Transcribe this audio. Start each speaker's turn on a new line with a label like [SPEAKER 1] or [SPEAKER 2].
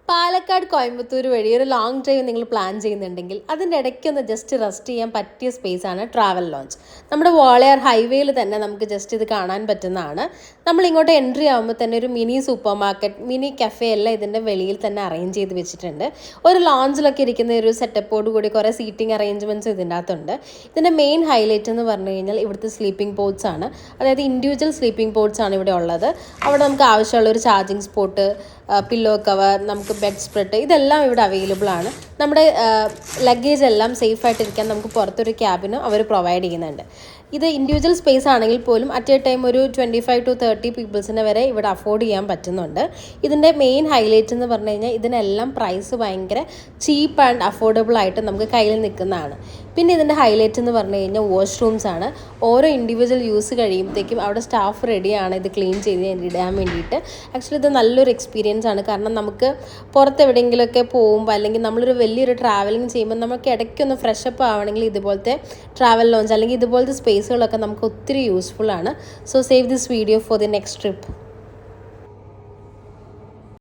[SPEAKER 1] പാലക്കാട് കോയമ്പത്തൂർ വഴി ഒരു long drive നിങ്ങൾ പ്ലാൻ ചെയ്യുന്നുണ്ടെങ്കിൽ അതിൻ്റെ ഇടയ്ക്കൊന്ന് ജസ്റ്റ് റെസ്റ്റ് ചെയ്യാൻ പറ്റിയ സ്പേസാണ് ട്രാവൽ ലോഞ്ച്. നമ്മുടെ വാളയാർ ഹൈവേയിൽ തന്നെ നമുക്ക് ജസ്റ്റ് ഇത് കാണാൻ പറ്റുന്നതാണ്. നമ്മൾ ഇങ്ങോട്ട് എൻട്രി ആകുമ്പോൾ തന്നെ ഒരു mini super market, mini cafe എല്ലാം ഇതിൻ്റെ വെളിയിൽ തന്നെ അറേഞ്ച് ചെയ്ത് വെച്ചിട്ടുണ്ട്. ഒരു ലോഞ്ചിലൊക്കെ ഇരിക്കുന്ന ഒരു സെറ്റപ്പോട് കൂടി കുറേ സീറ്റിംഗ് അറേഞ്ച്മെൻറ്റ്സ് ഇതിൻ്റെ അകത്തുണ്ട്. ഇതിൻ്റെ മെയിൻ ഹൈലൈറ്റ് എന്ന് പറഞ്ഞു കഴിഞ്ഞാൽ ഇവിടുത്തെ സ്ലീപ്പിംഗ് പോഡ്സ് ആണ്. അതായത് ഇൻഡിവിജ്വൽ സ്ലീപ്പിംഗ് പോഡ്സ് ആണ് ഇവിടെ ഉള്ളത്. അവിടെ നമുക്ക് ആവശ്യമുള്ള ഒരു ചാർജിങ് സ്പോട്ട്, പില്ലോ കവർ, നമുക്ക് ബെഡ് സ്പ്രെഡ്, ഇതെല്ലാം ഇവിടെ അവൈലബിൾ ആണ്. നമ്മുടെ ലഗേജ് എല്ലാം സേഫായിട്ടിരിക്കാൻ നമുക്ക് പുറത്തൊരു ക്യാബിന് അവർ പ്രൊവൈഡ് ചെയ്യുന്നുണ്ട്. ഇത് ഇൻഡിവിജ്വൽ സ്പേസ് ആണെങ്കിൽ പോലും അറ്റ് എ ടൈം ഒരു 25 to 30 പീപ്പിൾസിനെ വരെ ഇവിടെ അഫോർഡ് ചെയ്യാൻ പറ്റുന്നുണ്ട്. ഇതിൻ്റെ മെയിൻ ഹൈലൈറ്റ് എന്ന് പറഞ്ഞു കഴിഞ്ഞാൽ ഇതിനെല്ലാം പ്രൈസ് ഭയങ്കര ചീപ്പ് ആൻഡ് അഫോർഡബിൾ ആയിട്ട് നമുക്ക് കയ്യിൽ നിൽക്കുന്നതാണ്. പിന്നെ ഇതിൻ്റെ ഹൈലൈറ്റ് എന്ന് പറഞ്ഞു കഴിഞ്ഞാൽ വാഷ്റൂംസ് ആണ്. ഓരോ ഇൻഡിവിജ്വൽ യൂസ് കഴിയുമ്പോഴത്തേക്കും അവിടെ സ്റ്റാഫ് റെഡിയാണ് ഇത് ക്ലീൻ ചെയ്ത് ഇടാൻ വേണ്ടിയിട്ട്. ആക്ച്വലി ഇത് നല്ലൊരു എക്സ്പീരിയൻസ് ആണ്. കാരണം നമുക്ക് പുറത്ത് എവിടെയെങ്കിലുമൊക്കെ പോകുമ്പോൾ അല്ലെങ്കിൽ നമ്മളൊരു വലിയൊരു ട്രാവലിംഗ് ചെയ്യുമ്പോൾ നമുക്ക് ഇടയ്ക്കൊന്ന് ഫ്രഷപ്പ് ആവണമെങ്കിൽ ഇതുപോലത്തെ ട്രാവൽ ലോഞ്ച് അല്ലെങ്കിൽ ഇതുപോലത്തെ സ്പേസുകളൊക്കെ നമുക്ക് ഒത്തിരി യൂസ്ഫുൾ ആണ്. So save this video for the next trip.